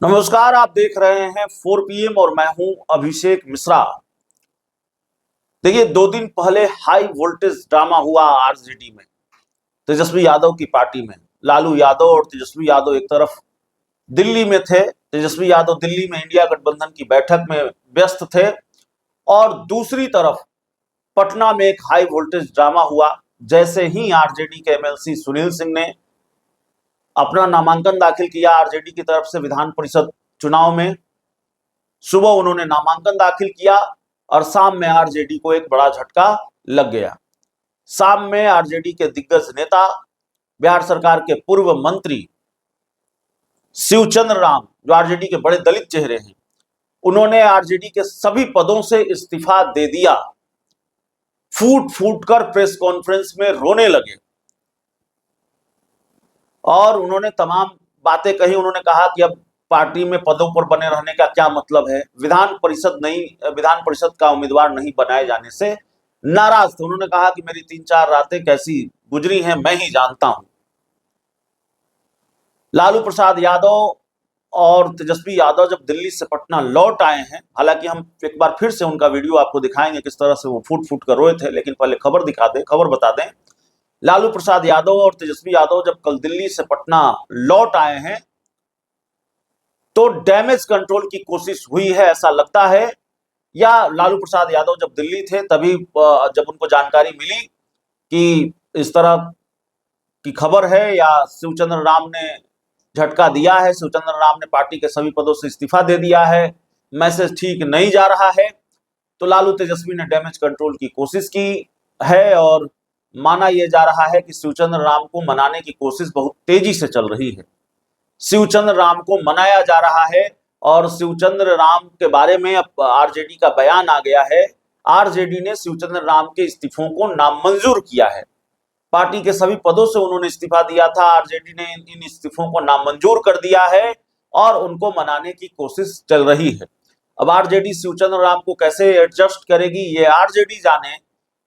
नमस्कार, आप देख रहे हैं 4 PM और मैं हूं अभिषेक मिश्रा। देखिए, 2 दिन पहले हाई वोल्टेज ड्रामा हुआ आरजेडी में, तेजस्वी यादव की पार्टी में। लालू यादव और तेजस्वी यादव एक तरफ दिल्ली में थे, तेजस्वी यादव दिल्ली में इंडिया गठबंधन की बैठक में व्यस्त थे, और दूसरी तरफ पटना में एक हाई वोल्टेज ड्रामा हुआ। जैसे ही आरजेडी के एमएलसी सुनील सिंह ने अपना नामांकन दाखिल किया आरजेडी की तरफ से विधान परिषद चुनाव में, सुबह उन्होंने नामांकन दाखिल किया और शाम में आरजेडी को एक बड़ा झटका लग गया। शाम में आरजेडी के दिग्गज नेता, बिहार सरकार के पूर्व मंत्री शिवचंद्र राम, जो आरजेडी के बड़े दलित चेहरे हैं, उन्होंने आरजेडी के सभी पदों से इस्तीफा दे दिया। फूट फूट कर प्रेस कॉन्फ्रेंस में रोने लगे और उन्होंने तमाम बातें कही। उन्होंने कहा कि अब पार्टी में पदों पर बने रहने का क्या मतलब है, विधान परिषद का उम्मीदवार नहीं बनाए जाने से नाराज थे। उन्होंने कहा कि मेरी 3-4 रातें कैसी गुजरी हैं मैं ही जानता हूं। लालू प्रसाद यादव और तेजस्वी यादव जब दिल्ली से पटना लौट आए हैं, हालांकि हम एक बार फिर से उनका वीडियो आपको दिखाएंगे किस तरह से वो फूट फूट कर रोए थे, लेकिन पहले खबर बता दें। लालू प्रसाद यादव और तेजस्वी यादव जब कल दिल्ली से पटना लौट आए हैं तो डैमेज कंट्रोल की कोशिश हुई है, ऐसा लगता है। या लालू प्रसाद यादव जब दिल्ली थे तभी जब उनको जानकारी मिली कि इस तरह की खबर है, या शिवचंद्र राम ने झटका दिया है, शिवचंद्र राम ने पार्टी के सभी पदों से इस्तीफा दे दिया है, मैसेज ठीक नहीं जा रहा है, तो लालू तेजस्वी ने डैमेज कंट्रोल की कोशिश की है। और माना यह जा रहा है कि शिवचंद्र राम को मनाने की कोशिश बहुत तेजी से चल रही है। शिवचंद्र राम को मनाया जा रहा है और शिवचंद्र राम के बारे में अब आरजेडी का बयान आ गया है। आरजेडी ने शिवचंद्र राम के इस्तीफों को नामंजूर किया है। पार्टी के सभी पदों से उन्होंने इस्तीफा दिया था, आरजेडी ने इन इस्तीफों को नामंजूर कर दिया है और उनको मनाने की कोशिश चल रही है। अब आरजेडी शिवचंद्र राम को कैसे एडजस्ट करेगी ये आरजेडी जाने,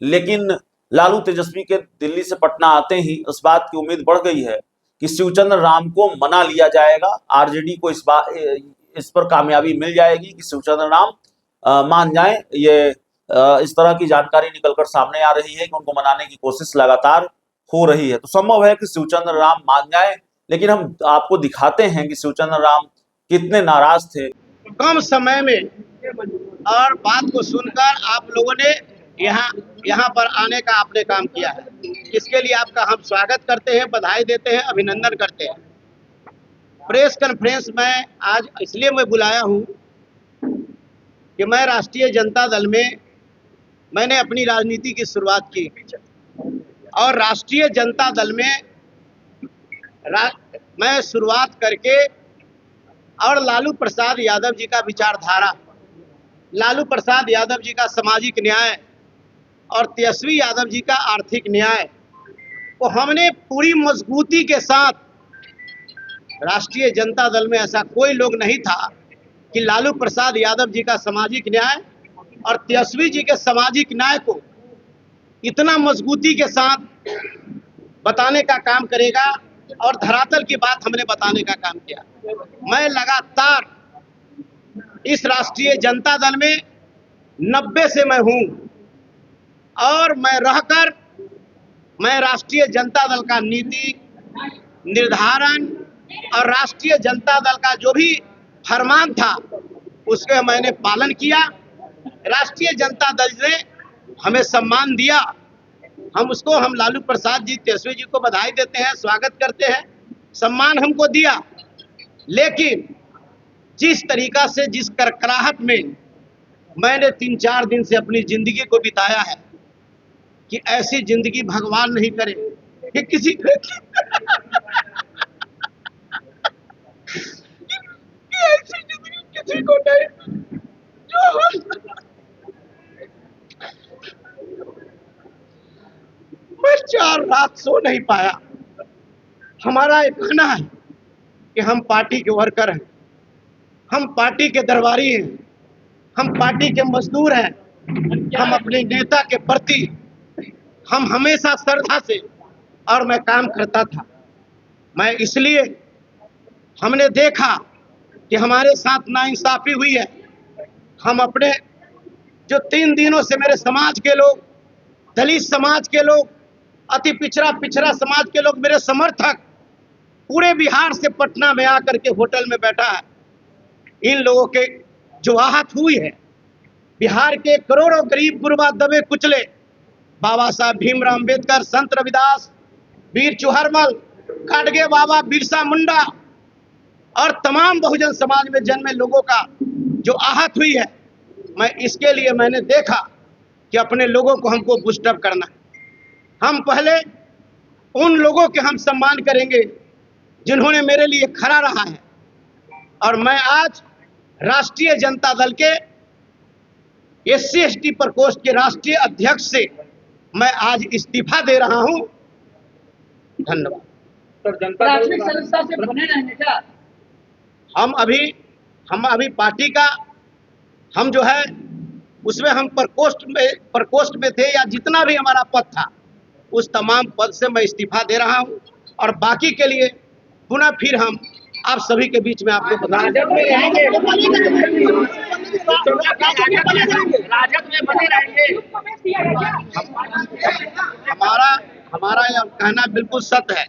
लेकिन लालू तेजस्वी के दिल्ली से पटना आते ही इस बात की उम्मीद बढ़ गई है कि शिवचंद्र राम को मना लिया जाएगा। आरजेडी को इस पर कामयाबी मिल जाएगी कि शिवचंद्र राम मान जाएं। ये इस तरह की जानकारी निकलकर सामने आ रही है कि उनको मनाने की कोशिश लगातार हो रही है, तो संभव है कि शिवचंद्र राम मान जाएं। लेकिन हम आपको दिखाते हैं कि शिवचंद्र राम कितने नाराज थे। कम समय में और बात को सुनकर आप लोगों ने यहाँ पर आने का आपने काम किया है, इसके लिए आपका हम स्वागत करते हैं, बधाई देते हैं, अभिनंदन करते हैं। प्रेस कॉन्फ्रेंस में आज इसलिए मैं बुलाया हूँ कि मैं राष्ट्रीय जनता दल में मैंने अपनी राजनीति की शुरुआत की और राष्ट्रीय जनता दल में मैं शुरुआत करके और लालू प्रसाद यादव जी का विचारधारा, लालू प्रसाद यादव जी का सामाजिक न्याय और तेजस्वी यादव जी का आर्थिक न्याय को हमने पूरी मजबूती के साथ, राष्ट्रीय जनता दल में ऐसा कोई लोग नहीं था कि लालू प्रसाद यादव जी का सामाजिक न्याय और तेजस्वी जी के सामाजिक न्याय को इतना मजबूती के साथ बताने का काम करेगा, और धरातल की बात हमने बताने का काम किया। मैं लगातार इस राष्ट्रीय जनता दल में 90 से मैं हूं और मैं राष्ट्रीय जनता दल का नीति निर्धारण और राष्ट्रीय जनता दल का जो भी फरमान था उसके मैंने पालन किया। राष्ट्रीय जनता दल ने हमें सम्मान दिया, हम लालू प्रसाद जी, तेजस्वी जी को बधाई देते हैं, स्वागत करते हैं, सम्मान हमको दिया। लेकिन जिस तरीका से, जिस करकराहट में मैंने 3-4 दिन से अपनी जिंदगी को बिताया है, कि ऐसी जिंदगी भगवान नहीं करे कि किसी ऐसी जिंदगी किसी को नहीं जो मैं 4 रात सो नहीं पाया। हमारा एक कहना है कि हम पार्टी के वर्कर हैं, हम पार्टी के दरबारी हैं, हम पार्टी के मजदूर हैं। हम अपने नेता के प्रति हम हमेशा श्रद्धा से और मैं काम करता था। मैं इसलिए हमने देखा कि हमारे साथ नाइंसाफी हुई है। हम अपने जो 3 दिनों से मेरे समाज के लोग, दलित समाज के लोग, अति पिछड़ा समाज के लोग, मेरे समर्थक पूरे बिहार से पटना में आकर के होटल में बैठा है। इन लोगों के जो आहत हुई है, बिहार के करोड़ों गरीब गुरबा दबे कुचले, बाबा साहब भीमराव अम्बेडकर, संत रविदास, वीर चुहरमल, गाडगे बाबा, बिरसा मुंडा और तमाम बहुजन समाज में जन्मे लोगों का जो आहत हुई है, मैं इसके लिए मैंने देखा कि अपने लोगों को हमको बूस्टअप करना है। हम पहले उन लोगों के हम सम्मान करेंगे जिन्होंने मेरे लिए खड़ा रहा है, और मैं आज राष्ट्रीय जनता दल के SC ST प्रकोष्ठ के राष्ट्रीय अध्यक्ष से मैं आज इस्तीफा दे रहा हूं। धन्यवाद। सर, जनता दल सदस्यता से बने रहेंगे क्या? हम अभी पार्टी का हम जो है उसमें हम प्रकोष्ठ में थे, या जितना भी हमारा पद था उस तमाम पद से मैं इस्तीफा दे रहा हूं, और बाकी के लिए पुनः फिर हम आप सभी के बीच में आपको बता राजद में रहेंगे, राजद में बने रहेंगे। हमारा यह कहना बिल्कुल सत्य है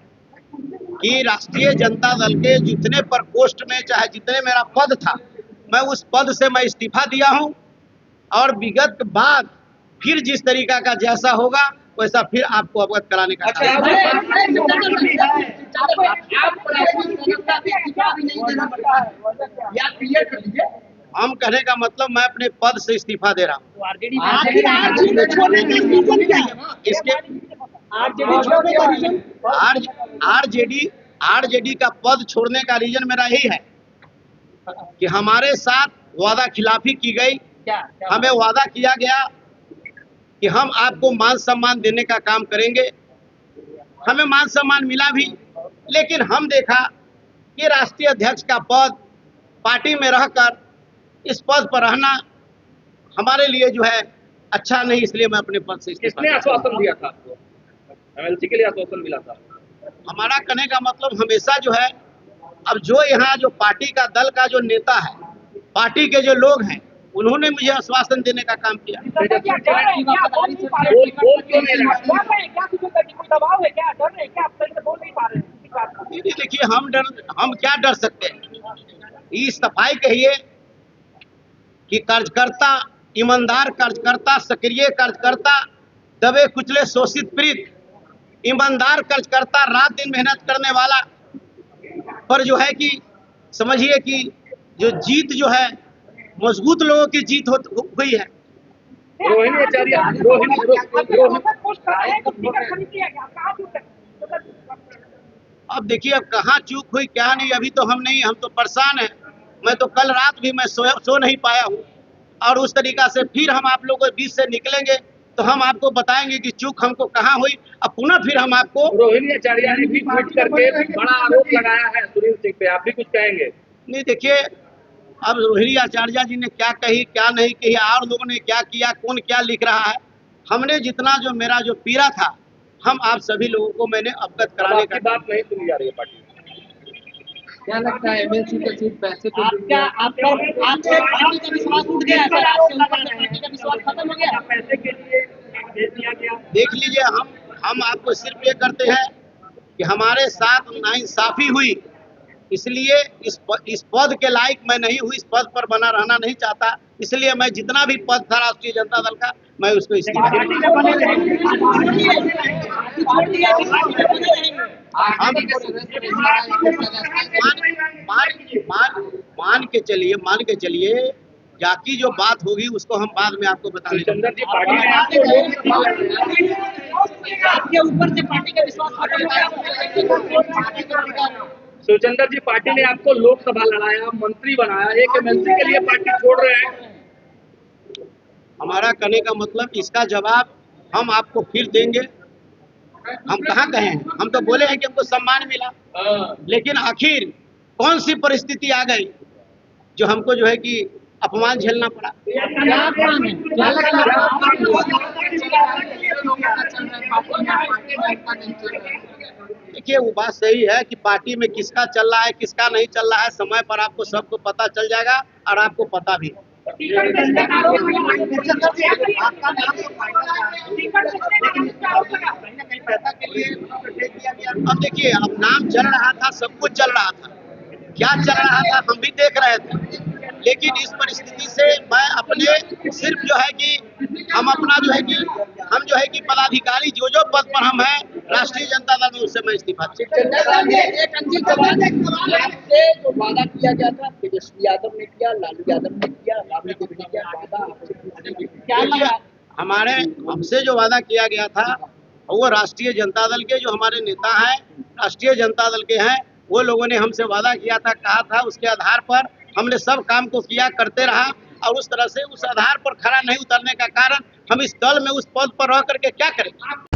कि राष्ट्रीय जनता दल के जितने प्रकोष्ठ में चाहे जितने मेरा पद था, मैं उस पद से मैं इस्तीफा दिया हूं, और विगत बाद फिर जिस तरीका का जैसा होगा वैसा फिर आपको अवगत कराने का हम कहने का मतलब मैं अपने पद से इस्तीफा दे रहा हूँ। इसके आरजेडी का पद छोड़ने का रीजन मेरा यही है कि हमारे साथ वादा खिलाफी की गई। हमें वादा किया गया कि हम आपको मान सम्मान देने का काम करेंगे। हमें मान सम्मान मिला भी, लेकिन हम देखा कि राष्ट्रीय अध्यक्ष का पद पार्टी में रहकर इस पद पर रहना हमारे लिए जो है अच्छा नहीं, इसलिए मैं अपने पद से किसने आश्वासन दिया था आपको? MLC के लिए आश्वासन मिला था? हमारा कहने का मतलब हमेशा जो है, अब जो यहाँ जो पार्टी का दल का जो नेता है, पार्टी के जो लोग हैं, उन्होंने मुझे आश्वासन देने का काम किया। देखिए, हम क्या डर सकते हैं? इस सफाई कहिए कि कार्यकर्ता, ईमानदार कार्यकर्ता, सक्रिय कार्यकर्ता, दबे कुचले शोषित पीड़ित, ईमानदार कार्यकर्ता, रात दिन मेहनत करने वाला पर जो है कि समझिए कि जो जीत जो है मजबूत लोगों की जीत हुई है। रोहिणी आचार्य, अब देखिए, अब कहाँ चूक हुई क्या नहीं, अभी तो हम तो परेशान हैं। मैं तो कल रात भी मैं सो नहीं पाया हूँ, और उस तरीका से फिर हम आप लोगों के बीच से निकलेंगे तो हम आपको बताएंगे कि चूक हमको कहाँ हुई। अब पुनः फिर हम आपको रोहिणी आचार्य ने भी ट्वीट करके बड़ा आरोप लगाया है सुनील सिंह पे, आप भी कुछ कहेंगे? नहीं, देखिए, अब रोहिणी आचार्य जी ने क्या कही क्या नहीं कही, और लोगों ने क्या किया, कौन क्या लिख रहा है, हमने जितना जो मेरा जो पीड़ा था हम आप सभी लोगों को मैंने अवगत कराने का बात नहीं सुनी जा रही है पार्टी। क्या लगता है MLC का सीट पैसे पे आपका विश्वास उठ गया सर? आपके ऊपर पार्टी का विश्वास खत्म हो गया? पैसे के लिए दे दिया गया? देख लीजिए, हम आपको सिर्फ ये करते हैं कि हमारे साथ नाइंसाफी हुई, इसलिए इस पद के लायक मैं नहीं हूँ, इस पद पर बना रहना नहीं चाहता, इसलिए मैं जितना भी पद था राष्ट्रीय जनता दल का मैं उसको इस्तीफा मान के चलिए बाकी जो बात होगी उसको हम बाद में आपको बता देंगे। चंदर जी, पार्टी ने आपके ऊपर से पार्टी का विश्वास सुचंदर जी, पार्टी ने आपको लोकसभा लड़ाया, मंत्री बनाया, एक MLC के लिए पार्टी छोड़ रहे हैं। हमारा कहने का मतलब इसका जवाब हम आपको फिर देंगे। हम कहाँ कहे हैं, हम तो बोले हैं कि हमको सम्मान मिला, लेकिन आखिर कौन सी परिस्थिति आ गई जो हमको जो है कि अपमान झेलना पड़ा। लोगों का चल रहा है, पार्टी में इतना नहीं चल रहा है। देखिए, वो बात सही है कि पार्टी में किसका चल रहा है किसका नहीं चल रहा है, समय पर आपको सबको पता चल जाएगा और आपको पता भी है। अब देखिए, अब नाम चल रहा था, सब कुछ चल रहा था, क्या चल रहा था हम भी देख रहे थे, लेकिन इस परिस्थिति से मैं अपने सिर्फ जो है कि हम अपना जो है कि हम जो है कि पदाधिकारी जो जो पद पर हम हैं राष्ट्रीय जनता दल में, उससे मैं इस्तीफा आपसे जो वादा किया गया था, तेजस्वी यादव ने किया, लालू यादव ने किया, राबड़ी देवी ने किया, वादा आपसे पूछने की क्या लगा? हमारे हमसे जो वादा किया गया था वो राष्ट्रीय जनता दल के जो हमारे नेता हैं, राष्ट्रीय जनता दल के हैं, वो लोगों ने हमसे वादा किया था, कहा था, उसके आधार पर हमने सब काम को किया, करते रहा, और उस तरह से उस आधार पर खरा नहीं उतरने का कारण हम इस दल में उस पद पर रह करके क्या करेंगे।